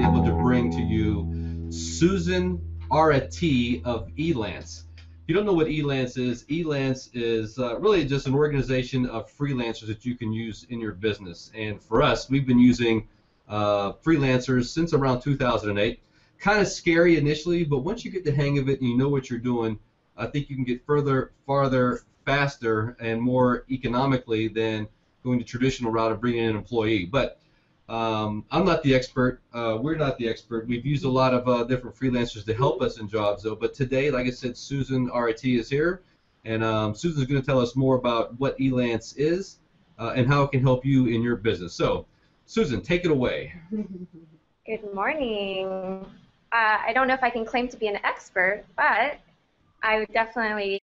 able to bring to you Susan Arete of Elance. If you don't know what Elance is really just an organization of freelancers that you can use in your business. And for us, we've been using freelancers since around 2008. Kind of scary initially, but once you get the hang of it and you know what you're doing, I think you can get further, farther, faster, and more economically than going the traditional route of bringing in an employee. But I'm not the expert. We're not the expert. We've used a lot of different freelancers to help us in jobs, though. But today, like I said, Susan Arete is here, and Susan's going to tell us more about what Elance is and how it can help you in your business. So, Susan, take it away. Good morning. I don't know if I can claim to be an expert, but I would definitely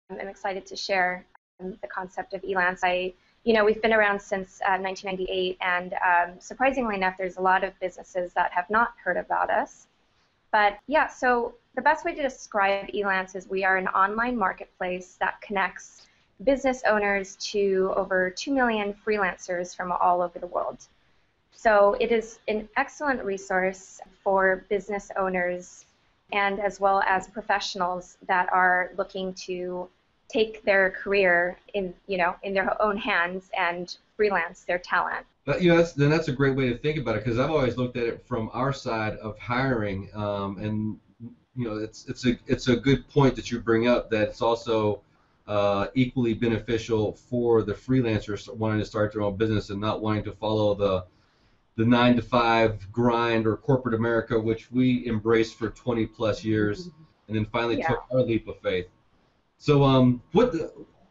am excited to share the concept of Elance. We've been around since 1998, and surprisingly enough, there's a lot of businesses that have not heard about us. But yeah, so the best way to describe Elance is we are an online marketplace that connects business owners to over 2 million freelancers from all over the world. So it is an excellent resource for business owners and as well as professionals that are looking to take their career in their own hands and freelance their talent. But that's a great way to think about it, because I've always looked at it from our side of hiring, and it's a good point that you bring up, that it's also equally beneficial for the freelancers wanting to start their own business and not wanting to follow the 9-to-5 grind or corporate America, which we embraced for 20 plus years, and then finally took our leap of faith. So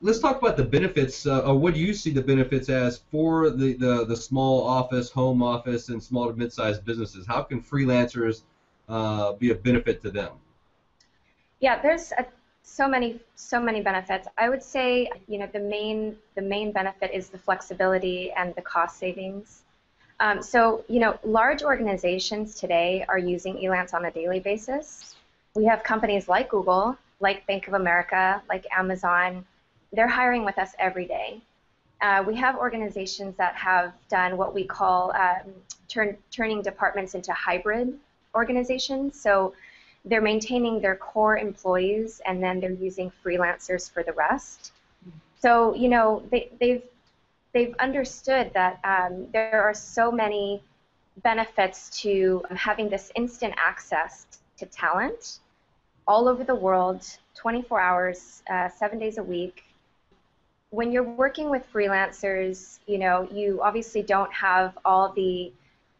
let's talk about the benefits, or what do you see the benefits as for the small office, home office, and small to mid-sized businesses? How can freelancers be a benefit to them? Yeah, there's so many benefits. I would say the main benefit is the flexibility and the cost savings. Large organizations today are using Elance on a daily basis. We have companies like Google, like Bank of America, like Amazon. They're hiring with us every day. We have organizations that have done what we call turning departments into hybrid organizations. So they're maintaining their core employees, and then they're using freelancers for the rest. So they've understood that there are so many benefits to having this instant access to talent all over the world, 24 hours, 7 days a week. When you're working with freelancers, you obviously don't have all the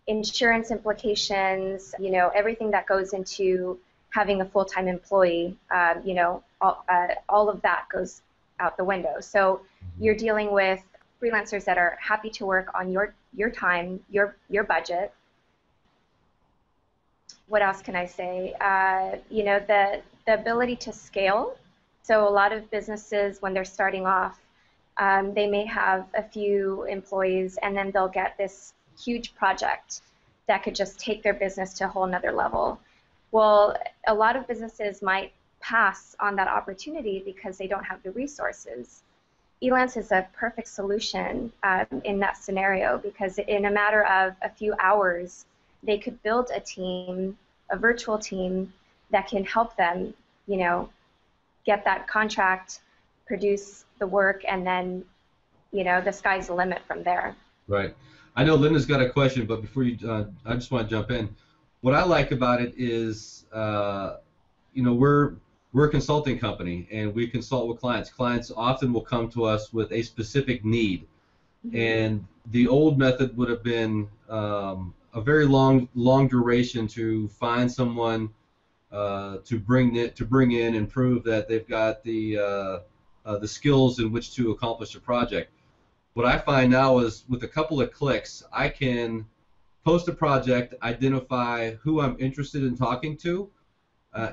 insurance implications, everything that goes into having a full-time employee, all of that goes out the window. So you're dealing with freelancers that are happy to work on your time, your budget. What else can I say? The ability to scale. So a lot of businesses, when they're starting off, they may have a few employees, and then they'll get this huge project that could just take their business to a whole nother level. Well, a lot of businesses might pass on that opportunity because they don't have the resources. Elance is a perfect solution in that scenario, because in a matter of a few hours, they could build a team, a virtual team, that can help them, get that contract, produce the work, and then, the sky's the limit from there. Right. I know Linda's got a question, but before you, I just want to jump in. What I like about it is, we're a consulting company, and we consult with clients. Clients often will come to us with a specific need, and the old method would have been a very long duration to find someone to bring in and prove that they've got the skills in which to accomplish a project. What I find now is, with a couple of clicks, I can post a project, identify who I'm interested in talking to,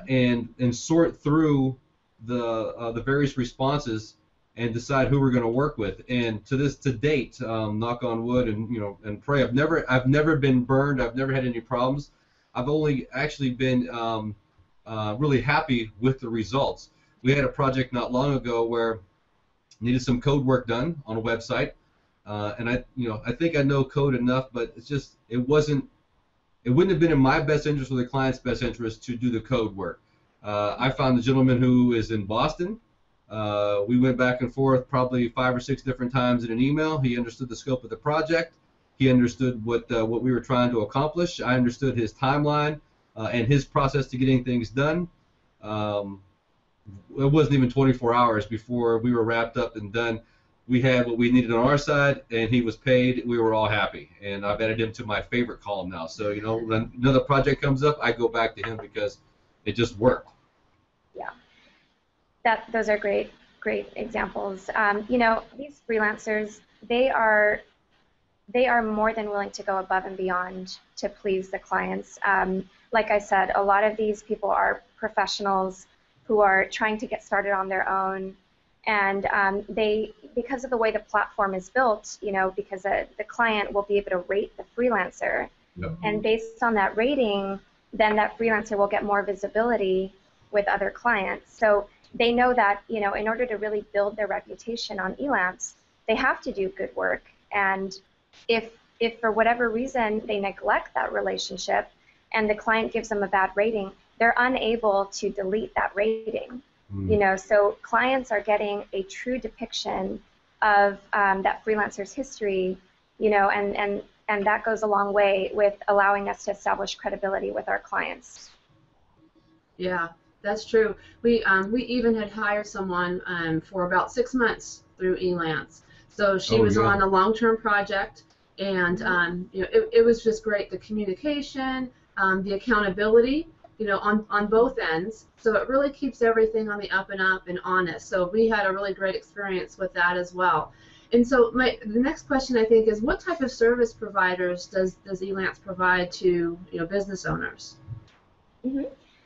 and sort through the various responses and decide who we're going to work with. And to date, knock on wood and pray, I've never been burned. I've never had any problems. I've only actually been really happy with the results. We had a project not long ago where needed some code work done on a website, and I think I know code enough, but it it wouldn't have been in my best interest or the client's best interest to do the code work. I found the gentleman who is in Boston. We went back and forth probably 5 or 6 different times in an email. He understood the scope of the project. He understood what we were trying to accomplish. I understood his timeline and his process to getting things done. It wasn't even 24 hours before we were wrapped up and done. We had what we needed on our side, and he was paid. We were all happy, and I've added him to my favorite column now. So, you know, when another project comes up, I go back to him because it just worked. Yeah, those are great examples. You know, these freelancers, they are more than willing to go above and beyond to please the clients. Like I said, a lot of these people are professionals who are trying to get started on their own, and because of the way the platform is built, you know, because the client will be able to rate the freelancer, Yep. and based on that rating, then that freelancer will get more visibility with other clients. So they know that, you know, in order to really build their reputation on Elance, they have to do good work, and if for whatever reason they neglect that relationship and the client gives them a bad rating, they're unable to delete that rating. You know, so clients are getting a true depiction of that freelancer's history, you know, and that goes a long way with allowing us to establish credibility with our clients. Yeah, that's true. We even had hired someone for about 6 months through Elance. So she was on a long-term project, and you know, it was just great. The communication, the accountability, you know, on both ends. So it really keeps everything on the up and up and honest. So we had a really great experience with that as well. And so the next question, I think, is what type of service providers does Elance provide to, you know, business owners?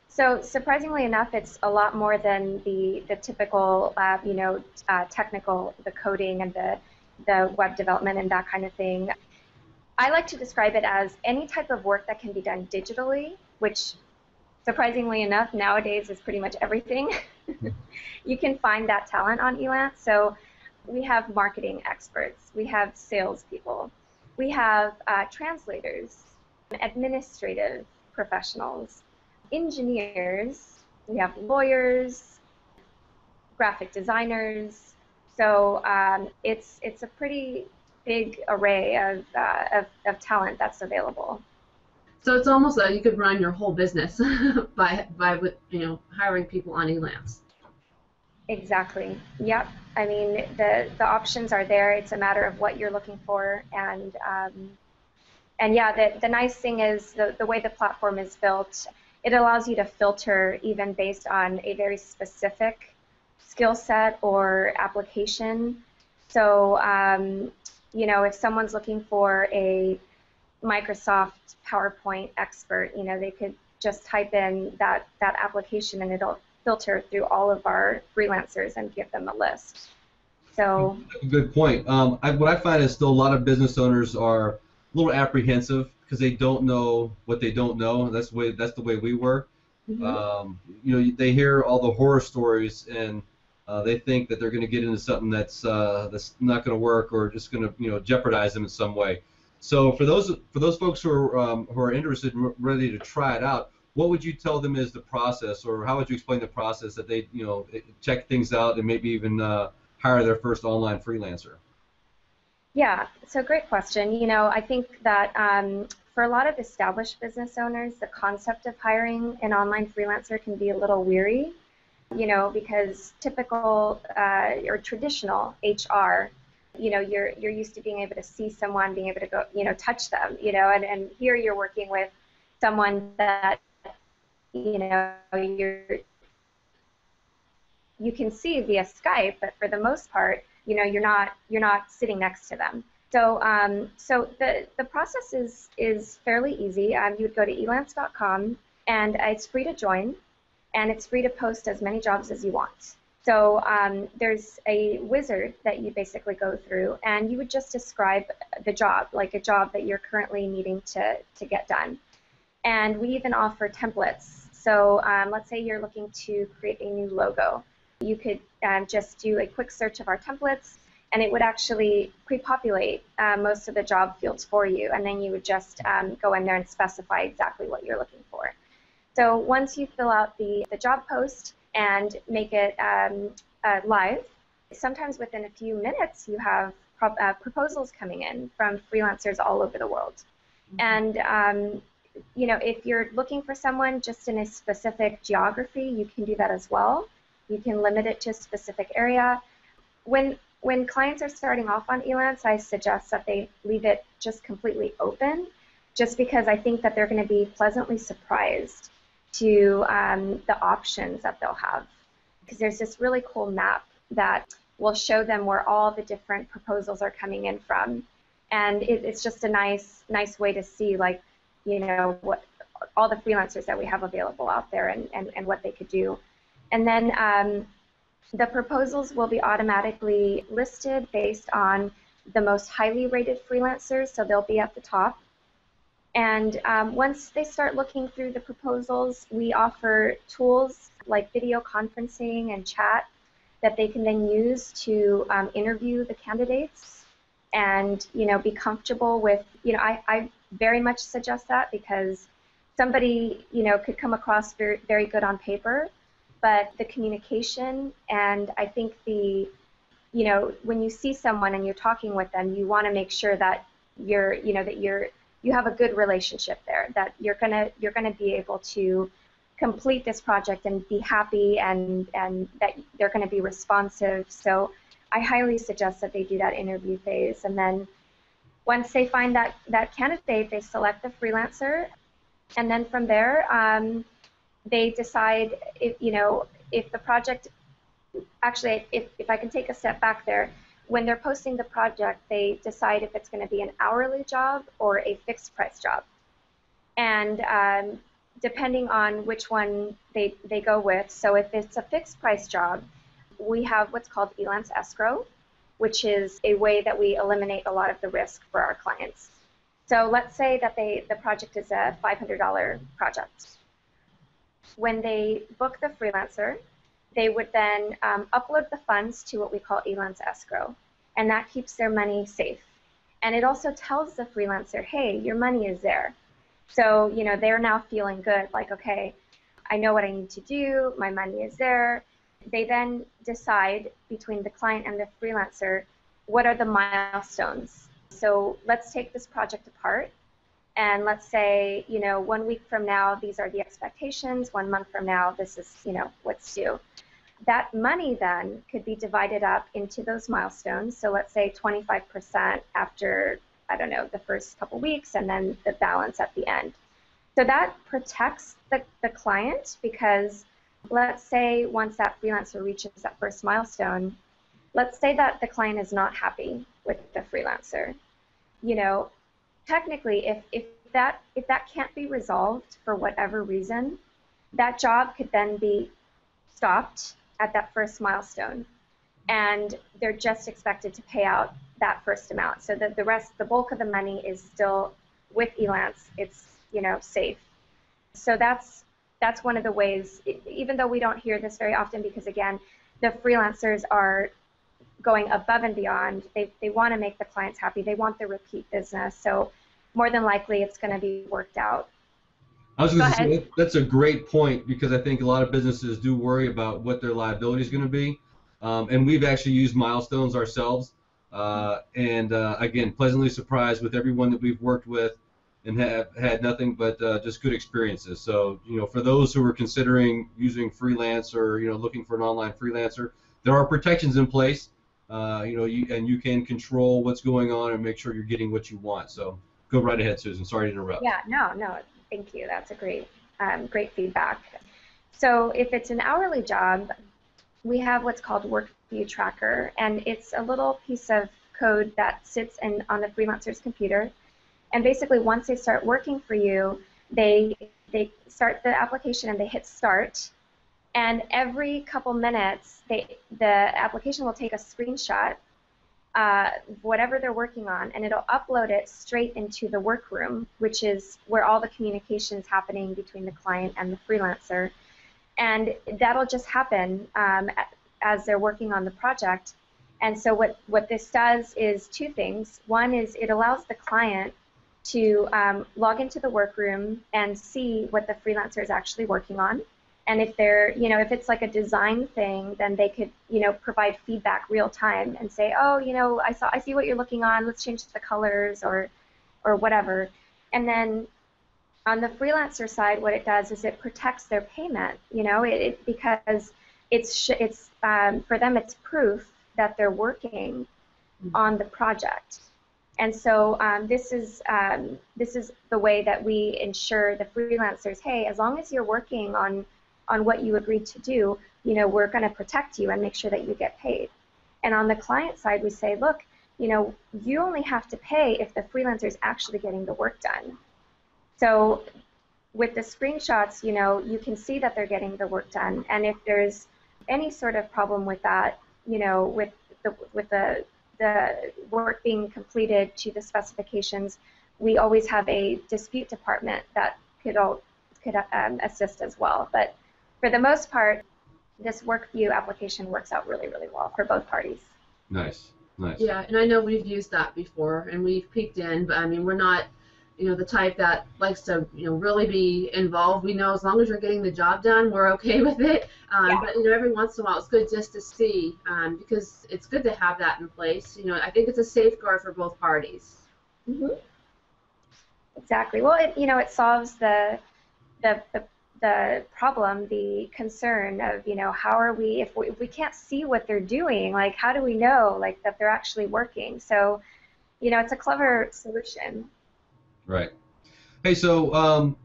So surprisingly enough, it's a lot more than the typical, you know, technical, the coding and the web development and that kind of thing. I like to describe it as any type of work that can be done digitally, which surprisingly enough nowadays is pretty much everything. You can find that talent on Elance. So we have marketing experts, we have salespeople, we have translators, administrative professionals, engineers, we have lawyers, graphic designers. So it's a pretty big array of talent that's available. So it's almost like you could run your whole business by you know, hiring people on Elance. Exactly. Yep. I mean, the options are there. It's a matter of what you're looking for, and yeah, the nice thing is the way the platform is built, it allows you to filter even based on a very specific skill set or application. So you know, if someone's looking for a Microsoft PowerPoint expert, you know, they could just type in that application and it'll filter through all of our freelancers and give them a list. So good point. What I find is still a lot of business owners are a little apprehensive because they don't know what they don't know. That's the way we were. You know, they hear all the horror stories and they think that they're going to get into something that's not going to work or just going to, you know, jeopardize them in some way. So for those folks who are interested and ready to try it out, what would you tell them is the process, or how would you explain the process that they, you know, check things out and maybe even hire their first online freelancer? Yeah, so great question. You know, I think that for a lot of established business owners, the concept of hiring an online freelancer can be a little weary, you know, because typical or traditional HR, you know, you're used to being able to see someone, being able to go, you know, touch them, you know, and here you're working with someone that, you know, you can see via Skype, but for the most part, you know, you're not sitting next to them. So so the process is fairly easy. You would go to elance.com, and it's free to join, and it's free to post as many jobs as you want. So there's a wizard that you basically go through, and you would just describe the job, like a job that you're currently needing to get done. And we even offer templates. So let's say you're looking to create a new logo. You could just do a quick search of our templates, and it would actually pre-populate most of the job fields for you, and then you would just go in there and specify exactly what you're looking for. So once you fill out the job post and make it live, sometimes within a few minutes you have proposals coming in from freelancers all over the world. And you know, if you're looking for someone just in a specific geography, you can do that as well. You can limit it to a specific area. When clients are starting off on Elance, I suggest that they leave it just completely open, just because I think that they're going to be pleasantly surprised to the options that they'll have. Because there's this really cool map that will show them where all the different proposals are coming in from. And it's just a nice way to see, like, you know, what all the freelancers that we have available out there and what they could do. And then the proposals will be automatically listed based on the most highly rated freelancers, so they'll be at the top. And once they start looking through the proposals, we offer tools like video conferencing and chat that they can then use to interview the candidates and, you know, be comfortable with, you know, I very much suggest that, because somebody, you know, could come across very, very good on paper, but the communication, and I think the, you know, when you see someone and you're talking with them, you want to make sure that you're, you know, that you have a good relationship there, that you're gonna be able to complete this project and be happy, and that they're going to be responsive. So I highly suggest that they do that interview phase, and then once they find that candidate, they select the freelancer, and then from there they decide if, you know, if the project, actually, if I can take a step back there, when they're posting the project, they decide if it's going to be an hourly job or a fixed price job. And depending on which one they go with, so if it's a fixed price job, we have what's called Elance escrow, which is a way that we eliminate a lot of the risk for our clients. So let's say that the project is a $500 project. When they book the freelancer, they would then upload the funds to what we call Elance escrow, and that keeps their money safe. And it also tells the freelancer, hey, your money is there. So, you know, they're now feeling good, like, okay, I know what I need to do, my money is there. They then decide between the client and the freelancer, what are the milestones? So let's take this project apart, and let's say, you know, 1 week from now, these are the expectations, 1 month from now, this is, you know, what's due. That money then could be divided up into those milestones. So let's say 25% after, I don't know, the first couple weeks, and then the balance at the end. So that protects the client, because let's say once that freelancer reaches that first milestone, let's say that the client is not happy with the freelancer. You know, technically, if that can't be resolved for whatever reason, that job could then be stopped at that first milestone, and they're just expected to pay out that first amount. So that the bulk of the money is still with Elance. It's, you know, safe. So that's one of the ways, even though we don't hear this very often, because again, the freelancers are going above and beyond. They want to make the clients happy. They want the repeat business. So more than likely, it's going to be worked out. I was going to say, that's a great point, because I think a lot of businesses do worry about what their liability is going to be. And we've actually used milestones ourselves. Again, pleasantly surprised with everyone that we've worked with, and have had nothing but just good experiences. So, you know, for those who are considering using freelance, or, you know, looking for an online freelancer, there are protections in place. You know, you can control what's going on and make sure you're getting what you want. So go right ahead, Susan. Sorry to interrupt. Yeah, no, thank you. That's a great feedback. So if it's an hourly job, we have what's called Workview Tracker, and it's a little piece of code that sits on the freelancer's computer. And basically, once they start working for you, they start the application and they hit start. And every couple minutes, the application will take a screenshot, whatever they're working on, and it'll upload it straight into the workroom, which is where all the communication is happening between the client and the freelancer. And that'll just happen as they're working on the project. And so what this does is two things. One is it allows the client to log into the workroom and see what the freelancer is actually working on. And if they're, if it's like a design thing, then they could, provide feedback real time and say, oh, I see what you're looking on. Let's change the colors or whatever. And then on the freelancer side, what it does is it protects their payment. Because it's for them it's proof that they're working on the project. And so this is the way that we ensure the freelancers, hey, as long as you're working on what you agreed to do, we're going to protect you and make sure that you get paid. And on the client side, we say, look, you only have to pay if the freelancer is actually getting the work done. So with the screenshots, you can see that they're getting the work done. And if there's any sort of problem with that, with the work being completed to the specifications, we always have a dispute department that could assist as well. But for the most part, this WorkView application works out really, really well for both parties. Nice, nice. Yeah, and I know we've used that before, and we've peeked in, but I mean, we're not, the type that likes to, really be involved. We know as long as you're getting the job done, we're okay with it. Yeah. But every once in a while, it's good just to see, because it's good to have that in place. I think it's a safeguard for both parties. Mm-hmm. Exactly. Well, it solves the problem, the concern of, how are we, if we can't see what they're doing, like, how do we know, like, that they're actually working? So, it's a clever solution. Right. Hey, so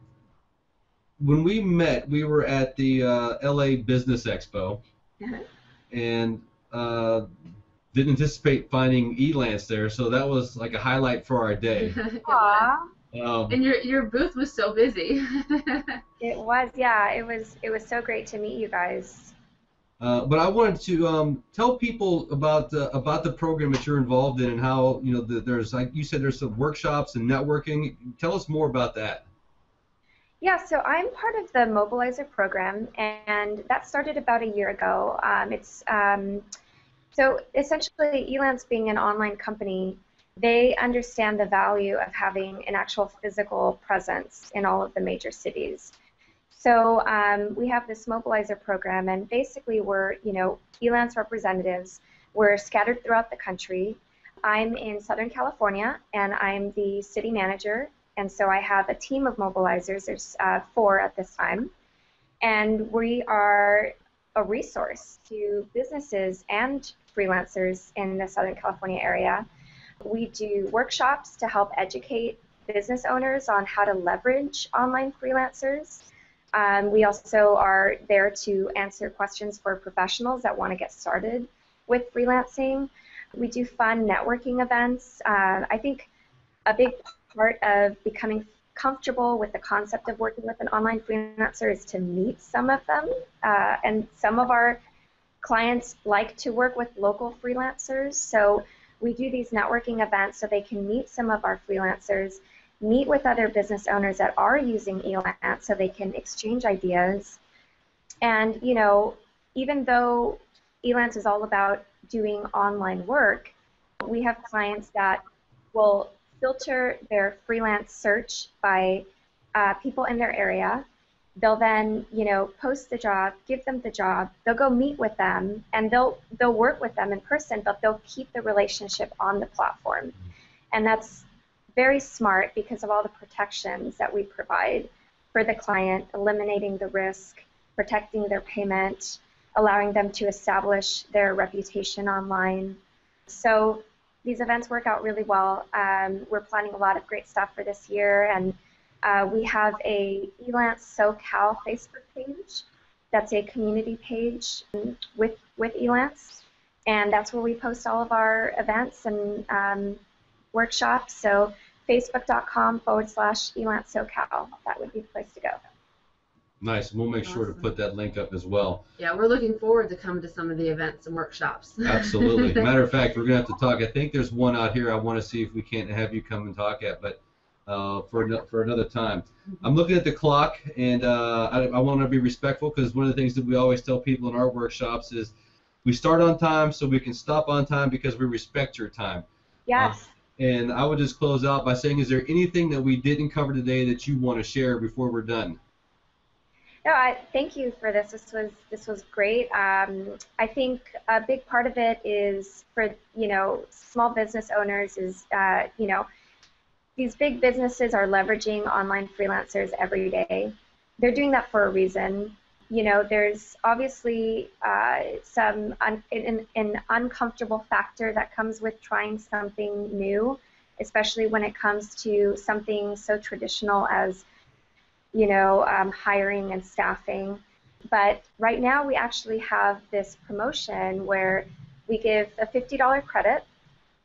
when we met, we were at the LA Business Expo, and didn't anticipate finding Elance there, so that was like a highlight for our day. Aww. And your booth was so busy. It was, yeah. It was so great to meet you guys. But I wanted to tell people about the program that you're involved in and how there's, like you said, there's some workshops and networking. Tell us more about that. Yeah, so I'm part of the Mobilizer program, and that started about a year ago. So essentially, Elance being an online company, they understand the value of having an actual physical presence in all of the major cities. So we have this Mobilizer program, and basically we're, Elance representatives. We're scattered throughout the country. I'm in Southern California, and I'm the city manager, and so I have a team of mobilizers. There's 4 at this time, and we are a resource to businesses and freelancers in the Southern California area. We do workshops to help educate business owners on how to leverage online freelancers. We also are there to answer questions for professionals that want to get started with freelancing. We do fun networking events. I think a big part of becoming comfortable with the concept of working with an online freelancer is to meet some of them. And some of our clients like to work with local freelancers. So we do these networking events so they can meet some of our freelancers, meet with other business owners that are using Elance so they can exchange ideas. And, even though Elance is all about doing online work, we have clients that will filter their freelance search by people in their area. They'll then, post the job, give them the job, they'll go meet with them, and they'll work with them in person, but they'll keep the relationship on the platform. And that's very smart because of all the protections that we provide for the client, eliminating the risk, protecting their payment, allowing them to establish their reputation online. So these events work out really well. We're planning a lot of great stuff for this year, and we have a Elance SoCal Facebook page. That's a community page with Elance, and that's where we post all of our events and workshops. So facebook.com/Elance SoCal. That would be the place to go. Nice. We'll make sure to put that link up as well. Yeah, we're looking forward to coming to some of the events and workshops. Absolutely. Matter of fact, we're going to have to talk. I think there's one out here I want to see if we can't have you come and talk at, but for another time. I'm looking at the clock, and I want to be respectful because one of the things that we always tell people in our workshops is we start on time so we can stop on time because we respect your time. Yes. And I would just close out by saying, is there anything that we didn't cover today that you want to share before we're done? No, thank you for this. This was great. I think a big part of it is for small business owners is these big businesses are leveraging online freelancers every day. They're doing that for a reason. There's obviously an uncomfortable factor that comes with trying something new, especially when it comes to something so traditional as hiring and staffing. But right now we actually have this promotion where we give a $50 credit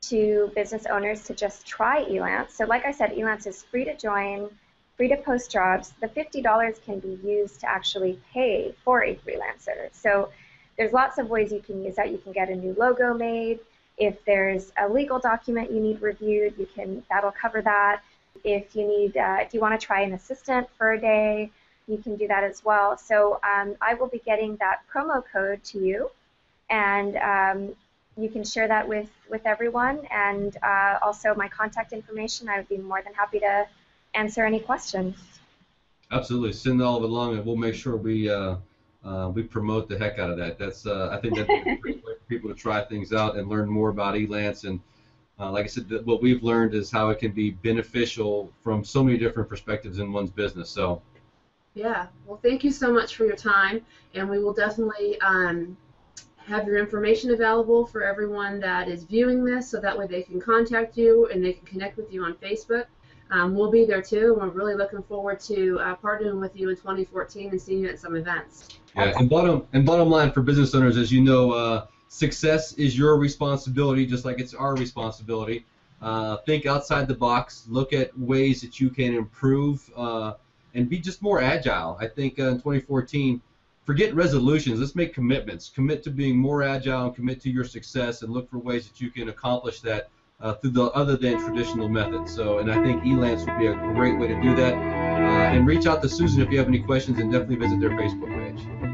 to business owners to just try Elance. So like I said, Elance is free to join, free to post jobs. The $50 can be used to actually pay for a freelancer. So there's lots of ways you can use that. You can get a new logo made. If there's a legal document you need reviewed, that'll cover that. If you want to try an assistant for a day, you can do that as well. So I will be getting that promo code to you, and you can share that with everyone, and also my contact information. I would be more than happy to answer any questions. Absolutely, send all of it along, and we'll make sure we promote the heck out of that. That's I think that's a great way for people to try things out and learn more about Elance. And like I said, what we've learned is how it can be beneficial from so many different perspectives in one's business. So. Yeah. Well, thank you so much for your time, and we will definitely have your information available for everyone that is viewing this, so that way they can contact you and they can connect with you on Facebook. We'll be there too, and we're really looking forward to partnering with you in 2014 and seeing you at some events. Yeah, and bottom line for business owners, as you know, success is your responsibility, just like it's our responsibility. Think outside the box. Look at ways that you can improve and be just more agile. I think in 2014, forget resolutions. Let's make commitments. Commit to being more agile and commit to your success, and look for ways that you can accomplish that through the other than traditional methods. So, and I think Elance would be a great way to do that. And reach out to Susan if you have any questions, and definitely visit their Facebook page.